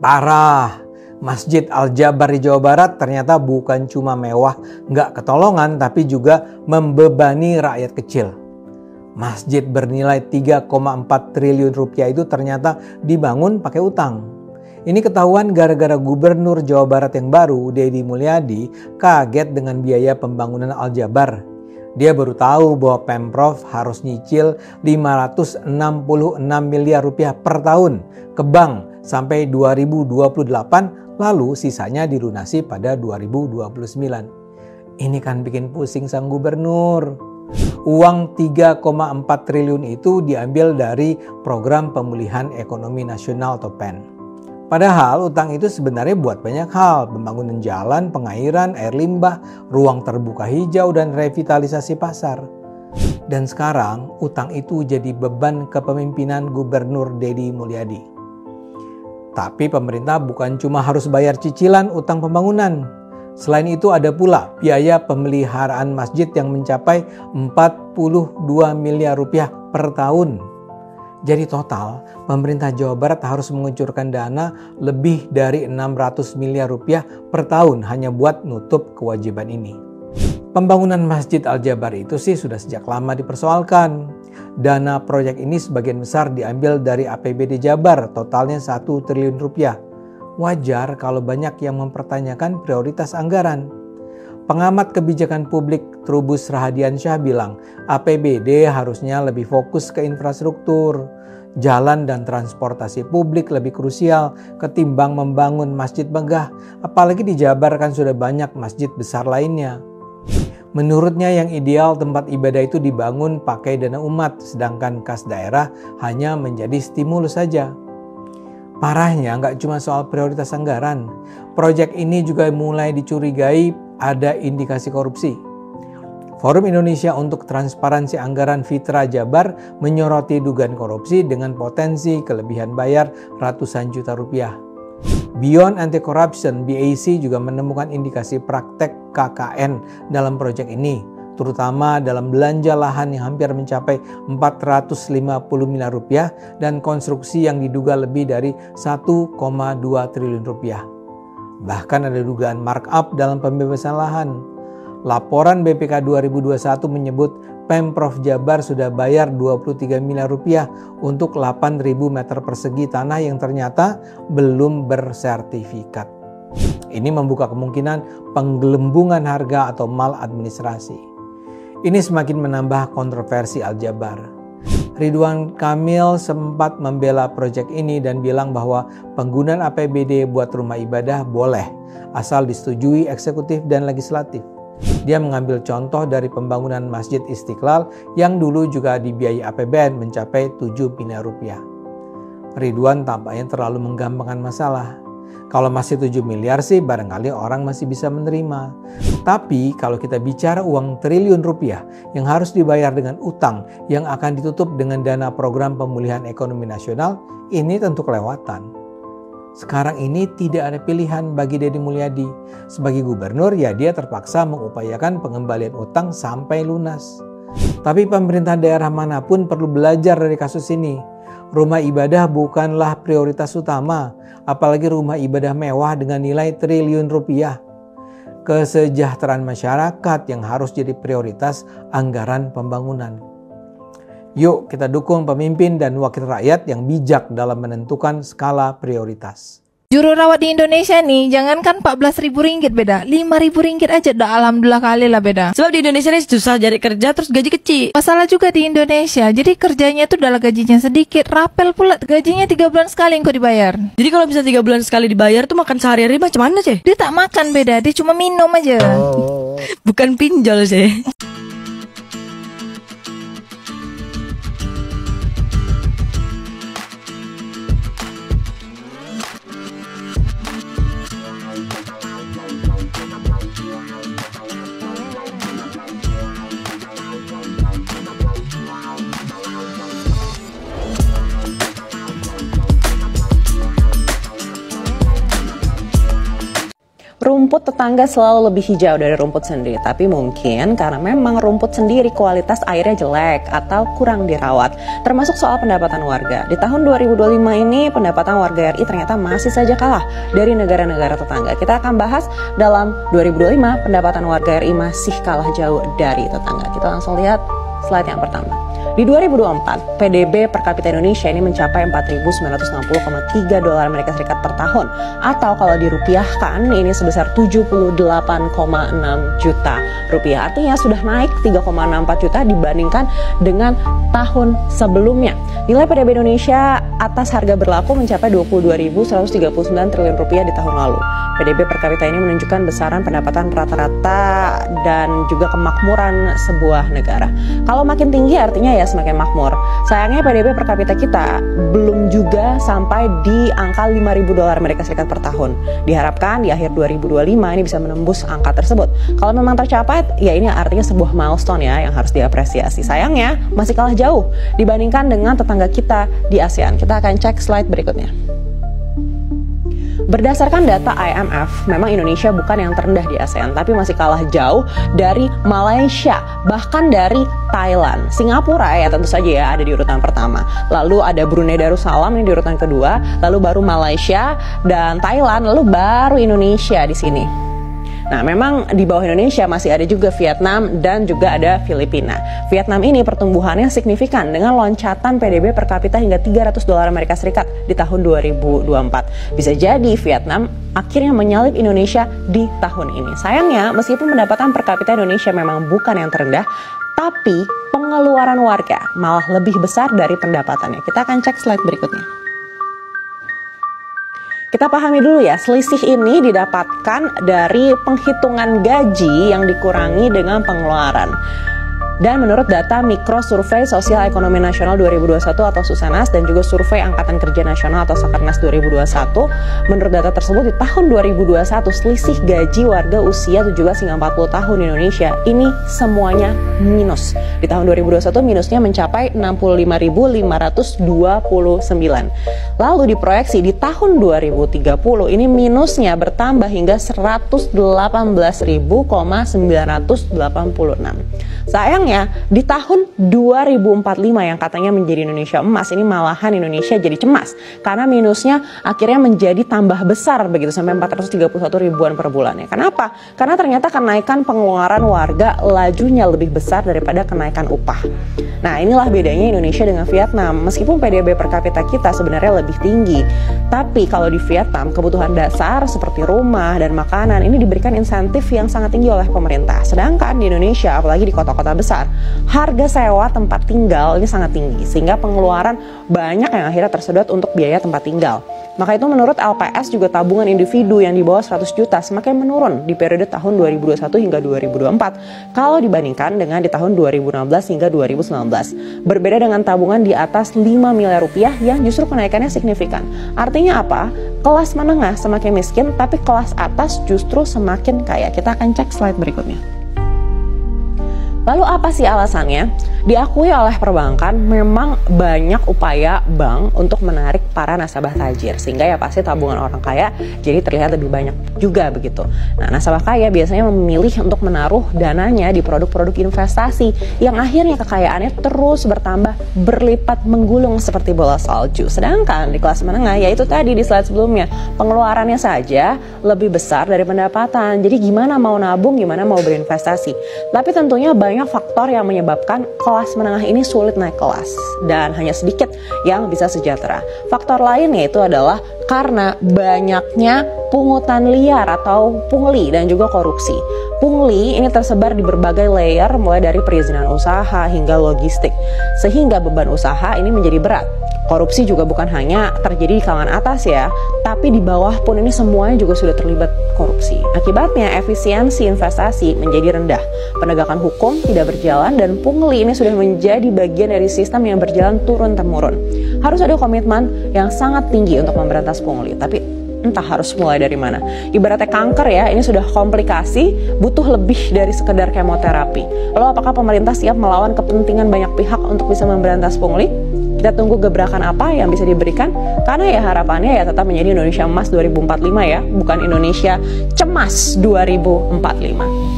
Parah. Masjid Al-Jabar di Jawa Barat ternyata bukan cuma mewah, nggak ketolongan, tapi juga membebani rakyat kecil. Masjid bernilai 3,4 triliun rupiah itu ternyata dibangun pakai utang. Ini ketahuan gara-gara Gubernur Jawa Barat yang baru, Deddy Mulyadi, kaget dengan biaya pembangunan Al-Jabar. Dia baru tahu bahwa Pemprov harus nyicil 566 miliar rupiah per tahun ke bank sampai 2028. Lalu sisanya dilunasi pada 2029. Ini kan bikin pusing sang gubernur. Uang 3,4 triliun itu diambil dari Program Pemulihan Ekonomi Nasional atau PEN. Padahal utang itu sebenarnya buat banyak hal. Pembangunan jalan, pengairan, air limbah, ruang terbuka hijau, dan revitalisasi pasar. Dan sekarang utang itu jadi beban kepemimpinan Gubernur Deddy Mulyadi. Tapi pemerintah bukan cuma harus bayar cicilan utang pembangunan. Selain itu ada pula biaya pemeliharaan masjid yang mencapai 42 miliar rupiah per tahun. Jadi total pemerintah Jawa Barat harus mengucurkan dana lebih dari 600 miliar rupiah per tahun hanya buat nutup kewajiban ini. Pembangunan Masjid Al-Jabar itu sih sudah sejak lama dipersoalkan. Dana proyek ini sebagian besar diambil dari APBD Jabar, totalnya 1 triliun rupiah. Wajar kalau banyak yang mempertanyakan prioritas anggaran. Pengamat kebijakan publik Trubus Rahadiansyah bilang, APBD harusnya lebih fokus ke infrastruktur. Jalan dan transportasi publik lebih krusial ketimbang membangun masjid megah, apalagi di Jabar kan sudah banyak masjid besar lainnya. Menurutnya yang ideal tempat ibadah itu dibangun pakai dana umat, sedangkan kas daerah hanya menjadi stimulus saja. Parahnya nggak cuma soal prioritas anggaran, proyek ini juga mulai dicurigai ada indikasi korupsi. Forum Indonesia untuk Transparansi Anggaran Fitra Jabar menyoroti dugaan korupsi dengan potensi kelebihan bayar ratusan juta rupiah. Beyond Anti-Corruption (BAC) juga menemukan indikasi praktek KKN dalam proyek ini, terutama dalam belanja lahan yang hampir mencapai 450 miliar rupiah dan konstruksi yang diduga lebih dari 1,2 triliun rupiah. Bahkan ada dugaan markup dalam pembebasan lahan. Laporan BPK 2021 menyebut Pemprov Jabar sudah bayar 23 miliar rupiah untuk 8.000 meter persegi tanah yang ternyata belum bersertifikat. Ini membuka kemungkinan penggelembungan harga atau maladministrasi. Ini semakin menambah kontroversi Al-Jabar. Ridwan Kamil sempat membela proyek ini dan bilang bahwa penggunaan APBD buat rumah ibadah boleh, asal disetujui eksekutif dan legislatif. Dia mengambil contoh dari pembangunan Masjid Istiqlal yang dulu juga dibiayai APBN mencapai 7 miliar rupiah. Ridwan tampaknya terlalu menggampangkan masalah. Kalau masih 7 miliar sih barangkali orang masih bisa menerima. Tapi kalau kita bicara uang triliun rupiah yang harus dibayar dengan utang yang akan ditutup dengan dana program pemulihan ekonomi nasional, ini tentu kelewatan. Sekarang ini tidak ada pilihan bagi Deddy Mulyadi. Sebagai gubernur ya dia terpaksa mengupayakan pengembalian utang sampai lunas. Tapi pemerintah daerah manapun perlu belajar dari kasus ini. Rumah ibadah bukanlah prioritas utama, apalagi rumah ibadah mewah dengan nilai triliun rupiah. Kesejahteraan masyarakat yang harus jadi prioritas anggaran pembangunan. Yuk kita dukung pemimpin dan wakil rakyat yang bijak dalam menentukan skala prioritas. Juru rawat di Indonesia nih, jangankan 14.000 ringgit beda, 5.000 ringgit aja udah alhamdulillah kali lah beda. Sebab di Indonesia nih susah cari kerja terus gaji kecil. Masalah juga di Indonesia, jadi kerjanya tuh udah gajinya sedikit, rapel pula gajinya 3 bulan sekali yang kau dibayar. Jadi kalau bisa 3 bulan sekali dibayar tuh makan sehari-hari macam mana sih? Dia tak makan beda, dia cuma minum aja. Bukan pinjol sih. rumput tetangga selalu lebih hijau dari rumput sendiri, tapi mungkin karena memang rumput sendiri kualitas airnya jelek atau kurang dirawat. Termasuk soal pendapatan warga. Di tahun 2025 ini pendapatan warga RI ternyata masih saja kalah dari negara-negara tetangga. Kita akan bahas dalam 2025 pendapatan warga RI masih kalah jauh dari tetangga. Kita langsung lihat slide yang pertama. Di 2024, PDB per kapita Indonesia ini mencapai 4.960,3 dolar Amerika Serikat per tahun. Atau kalau dirupiahkan, ini sebesar 78,6 juta rupiah. Artinya sudah naik 3,64 juta dibandingkan dengan tahun sebelumnya. Nilai PDB Indonesia atas harga berlaku mencapai 22.139 triliun rupiah di tahun lalu. PDB per kapita ini menunjukkan besaran pendapatan rata-rata dan juga kemakmuran sebuah negara. Kalau makin tinggi artinya ya semakin makmur. Sayangnya PDB per kapita kita belum juga sampai di angka 5.000 dolar Amerika Serikat per tahun. Diharapkan di akhir 2025 ini bisa menembus angka tersebut. Kalau memang tercapai, ya ini artinya sebuah milestone ya yang harus diapresiasi. Sayangnya masih kalah jauh dibandingkan dengan tetangga kita di ASEAN. Kita akan cek slide berikutnya. Berdasarkan data IMF, memang Indonesia bukan yang terendah di ASEAN, tapi masih kalah jauh dari Malaysia, bahkan dari Thailand. Singapura ya tentu saja ya ada di urutan pertama. Lalu ada Brunei Darussalam ini di urutan kedua, lalu baru Malaysia dan Thailand, lalu baru Indonesia di sini. Nah, memang di bawah Indonesia masih ada juga Vietnam dan juga ada Filipina. Vietnam ini pertumbuhannya signifikan dengan loncatan PDB per kapita hingga 300 dolar Amerika Serikat di tahun 2024. Bisa jadi Vietnam akhirnya menyalip Indonesia di tahun ini. Sayangnya, meskipun pendapatan per kapita Indonesia memang bukan yang terendah, tapi pengeluaran warga malah lebih besar dari pendapatannya. Kita akan cek slide berikutnya. Kita pahami dulu ya, selisih ini didapatkan dari penghitungan gaji yang dikurangi dengan pengeluaran. Dan menurut data Mikro Survei Sosial Ekonomi Nasional 2021 atau Susenas dan juga Survei Angkatan Kerja Nasional atau Sakernas 2021, menurut data tersebut di tahun 2021 selisih gaji warga usia 17 hingga 40 tahun di Indonesia ini semuanya minus. Di tahun 2021 minusnya mencapai 65.529. Lalu diproyeksi di tahun 2030 ini minusnya bertambah hingga 118.986. Sayangnya di tahun 2045 yang katanya menjadi Indonesia emas ini malahan Indonesia jadi cemas karena minusnya akhirnya menjadi tambah besar begitu sampai 431 ribuan per bulannya. Kenapa? Karena ternyata kenaikan pengeluaran warga lajunya lebih besar daripada kenaikan upah. Nah, inilah bedanya Indonesia dengan Vietnam. Meskipun PDB per kapita kita sebenarnya lebih tinggi, tapi kalau di Vietnam kebutuhan dasar seperti rumah dan makanan ini diberikan insentif yang sangat tinggi oleh pemerintah. Sedangkan di Indonesia, apalagi di kota-kota besar, harga sewa tempat tinggal ini sangat tinggi sehingga pengeluaran banyak yang akhirnya tersedot untuk biaya tempat tinggal. Maka itu menurut LPS juga tabungan individu yang di bawah 100 juta semakin menurun di periode tahun 2021 hingga 2024 kalau dibandingkan dengan di tahun 2016 hingga 2019. Berbeda dengan tabungan di atas 5 miliar rupiah yang justru kenaikannya signifikan. Artinya apa? Kelas menengah semakin miskin tapi kelas atas justru semakin kaya. Kita akan cek slide berikutnya. Lalu apa sih alasannya? Diakui oleh perbankan memang banyak upaya bank untuk menarik para nasabah tajir sehingga ya pasti tabungan orang kaya jadi terlihat lebih banyak juga begitu. Nah, nasabah kaya biasanya memilih untuk menaruh dananya di produk-produk investasi yang akhirnya kekayaannya terus bertambah berlipat menggulung seperti bola salju. Sedangkan di kelas menengah yaitu tadi di slide sebelumnya pengeluarannya saja lebih besar dari pendapatan. Jadi gimana mau nabung, gimana mau berinvestasi. Tapi tentunya banyak faktor yang menyebabkan kelas menengah ini sulit naik kelas dan hanya sedikit yang bisa sejahtera. Faktor lain yaitu adalah karena banyaknya pungutan liar atau pungli dan juga korupsi. Pungli ini tersebar di berbagai layer mulai dari perizinan usaha hingga logistik sehingga beban usaha ini menjadi berat. Korupsi juga bukan hanya terjadi di kalangan atas ya, tapi di bawah pun ini semuanya juga sudah terlibat korupsi. Akibatnya efisiensi investasi menjadi rendah, penegakan hukum tidak berjalan dan pungli ini sudah menjadi bagian dari sistem yang berjalan turun-temurun. Harus ada komitmen yang sangat tinggi untuk memberantas pungli, tapi entah harus mulai dari mana. Ibaratnya kanker ya, ini sudah komplikasi, butuh lebih dari sekedar kemoterapi. Lalu apakah pemerintah siap melawan kepentingan banyak pihak untuk bisa memberantas pungli? Kita tunggu gebrakan apa yang bisa diberikan, karena ya harapannya ya tetap menjadi Indonesia Emas 2045 ya, bukan Indonesia Cemas 2045.